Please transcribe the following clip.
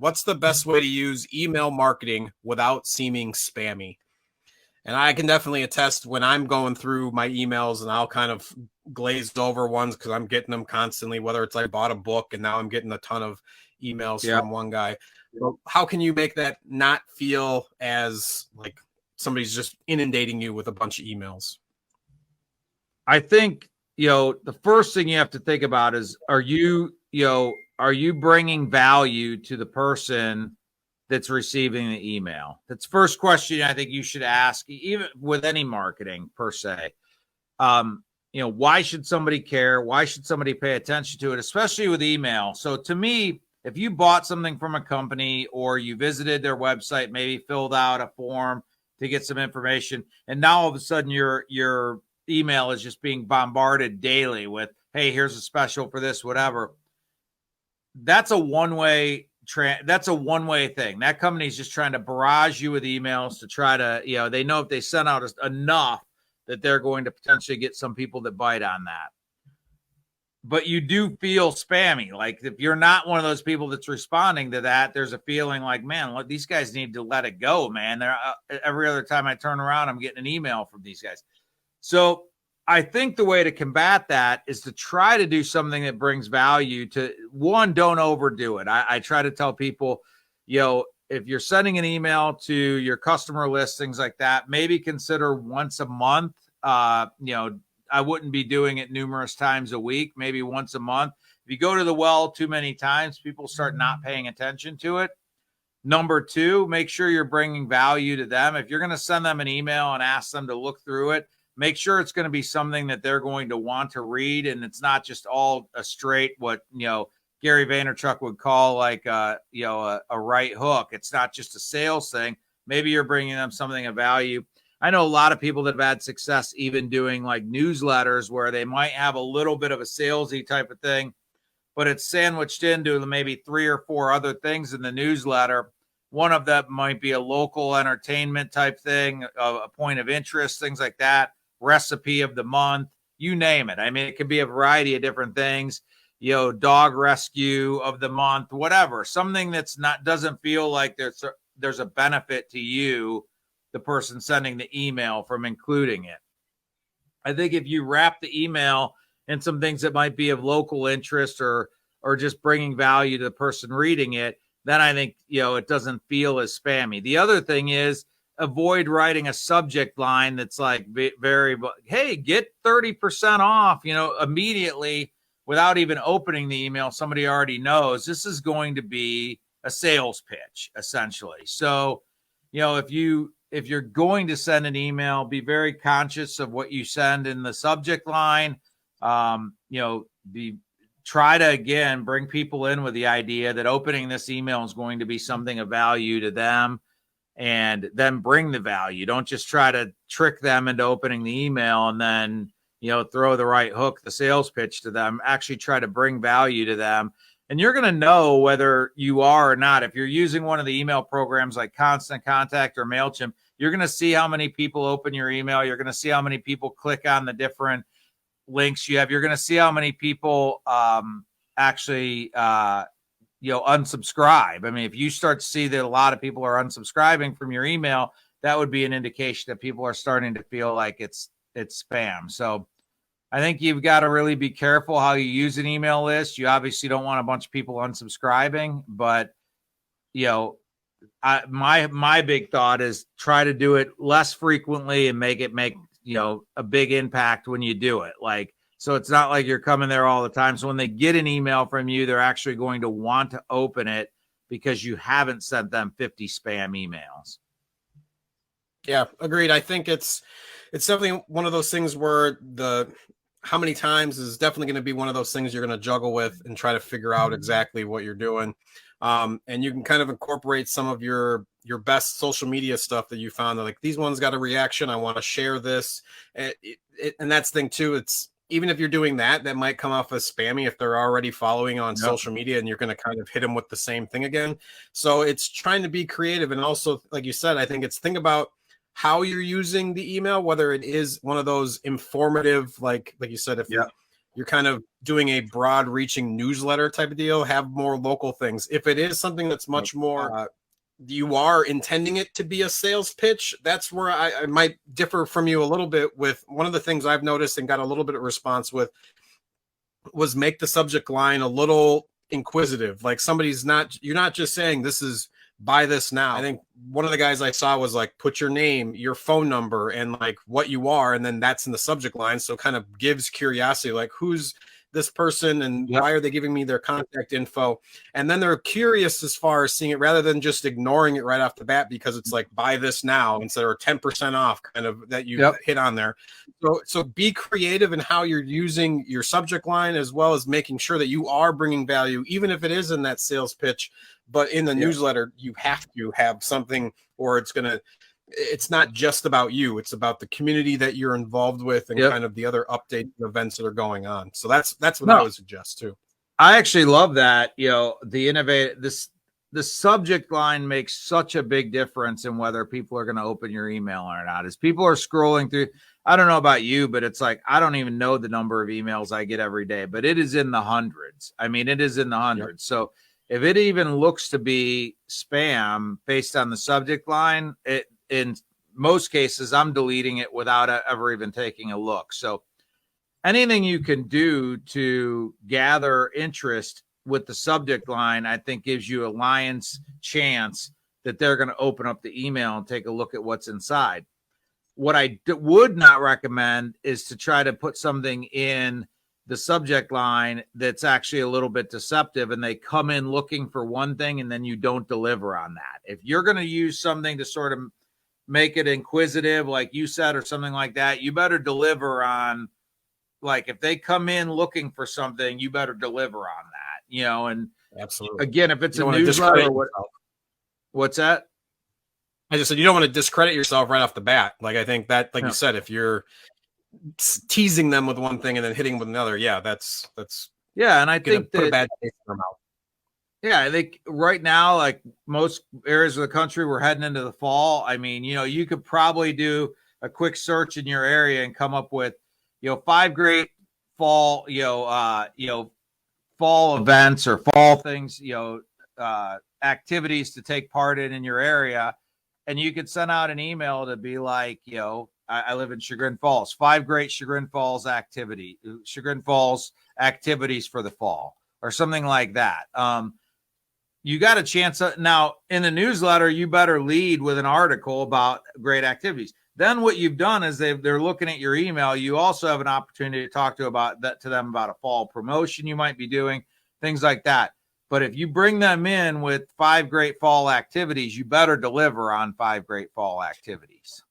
What's the best way to use email marketing without seeming spammy? And I can definitely attest when I'm going through my emails and I'll kind of glazed over ones because I'm getting them constantly, whether it's I bought a book and now I'm getting a ton of emails from one guy. But how can you make that not feel as like somebody's just inundating you with a bunch of emails? I think, the first thing you have to think about is, are you bringing value to the person that's receiving the email? That's the first question I think you should ask, even with any marketing per se. Why should somebody care? Why should somebody pay attention to it, especially with email? So to me, if you bought something from a company or you visited their website, maybe filled out a form to get some information, and now all of a sudden your email is just being bombarded daily with, hey, here's a special for this, whatever. That's a one-way thing. That company's just trying to barrage you with emails to try to, they know if they send out enough that they're going to potentially get some people that bite on that. But you do feel spammy. Like if you're not one of those people that's responding to that, there's a feeling like, man, look, these guys need to let it go, man. They're every other time I turn around, I'm getting an email from these guys. So I think the way to combat that is to try to do something that brings value to one. Don't overdo it. I try to tell people, if you're sending an email to your customer list, things like that, maybe consider once a month. I wouldn't be doing it numerous times a week, maybe once a month. If you go to the well too many times, people start not paying attention to it. Number two, make sure you're bringing value to them. If you're going to send them an email and ask them to look through it, make sure it's going to be something that they're going to want to read. And it's not just all a straight, what, Gary Vaynerchuk would call like, a right hook. It's not just a sales thing. Maybe you're bringing them something of value. I know a lot of people that have had success even doing like newsletters where they might have a little bit of a salesy type of thing, but it's sandwiched into maybe 3 or 4 other things in the newsletter. One of them might be a local entertainment type thing, a point of interest, things like that, recipe of the month, you name it. I mean, it could be a variety of different things, dog rescue of the month, whatever, something that's doesn't feel like there's a benefit to you, the person sending the email, from including it. I think if you wrap the email in some things that might be of local interest or just bringing value to the person reading it, then I think, it doesn't feel as spammy. The other thing is avoid writing a subject line that's like very, hey, get 30% off, immediately without even opening the email. Somebody already knows this is going to be a sales pitch, essentially. So, if you're going to send an email, be very conscious of what you send in the subject line. Try to, again, bring people in with the idea that opening this email is going to be something of value to them, and then bring the value. Don't just try to trick them into opening the email and then, throw the right hook, the sales pitch to them. Actually try to bring value to them. And you're going to know whether you are or not. If you're using one of the email programs like Constant Contact or MailChimp, you're going to see how many people open your email. You're going to see how many people click on the different links you have. You're going to see how many people actually unsubscribe. I mean, if you start to see that a lot of people are unsubscribing from your email, that would be an indication that people are starting to feel like it's spam. So I think you've got to really be careful how you use an email list. You obviously don't want a bunch of people unsubscribing, but my big thought is try to do it less frequently and make a big impact when you do it. Like, so it's not like you're coming there all the time. So when they get an email from you, they're actually going to want to open it because you haven't sent them 50 spam emails. Yeah, agreed. I think it's definitely one of those things where how many times is definitely going to be one of those things you're going to juggle with and try to figure out exactly what you're doing. And you can kind of incorporate some of your best social media stuff that you found that like these ones got a reaction. I want to share this. And that's the thing too. It's even if you're doing that might come off as spammy if they're already following on social media and you're going to kind of hit them with the same thing again. So it's trying to be creative. And also, like you said, I think it's think about how you're using the email, whether it is one of those informative, like you said, if you're kind of doing a broad reaching newsletter type of deal, have more local things. If it is something that's much more, you are intending it to be a sales pitch, that's where I might differ from you a little bit. With one of the things I've noticed and got a little bit of response with was make the subject line a little inquisitive. Like you're not just saying this is buy this now. I think one of the guys I saw was like, put your name, your phone number, and like what you are, and then that's in the subject line. So kind of gives curiosity, like who's this person and why are they giving me their contact info? And then they're curious as far as seeing it rather than just ignoring it right off the bat because it's like buy this now instead of 10% off kind of that you hit on there. So be creative in how you're using your subject line as well as making sure that you are bringing value, even if it is in that sales pitch. But in the newsletter, you have to have something, or it's not just about you. It's about the community that you're involved with and kind of the other updates and events that are going on. So that's what I would suggest too. I actually love that. The subject line makes such a big difference in whether people are going to open your email or not. As people are scrolling through, I don't know about you, but it's like, I don't even know the number of emails I get every day, but it is in the hundreds. I mean, it is in the hundreds. So if it even looks to be spam based on the subject line, in most cases, I'm deleting it without ever even taking a look. So anything you can do to gather interest with the subject line, I think gives you a lion's chance that they're going to open up the email and take a look at what's inside. What I would not recommend is to try to put something in the subject line that's actually a little bit deceptive and they come in looking for one thing and then you don't deliver on that. If you're going to use something to sort of make it inquisitive, like you said, or something like that, you better deliver on, like, if they come in looking for something, you better deliver on that, and absolutely. Again, if it's a newsletter, what's that? I just said, you don't want to discredit yourself right off the bat. Like, I think that, like you said, if you're teasing them with one thing and then hitting with another, that's and I think put a bad taste in their mouth. Yeah, I think right now, like most areas of the country, we're heading into the fall. I mean, you could probably do a quick search in your area and come up with, 5 great fall, fall events or fall things, activities to take part in your area. And you could send out an email to be like, I live in Chagrin Falls, 5 great Chagrin Falls activities for the fall, or something like that. You got a chance now in the newsletter, you better lead with an article about great activities. Then what you've done is they're looking at your email. You also have an opportunity to talk to them about a fall promotion you might be doing, things like that. But if you bring them in with 5 great fall activities, you better deliver on 5 great fall activities.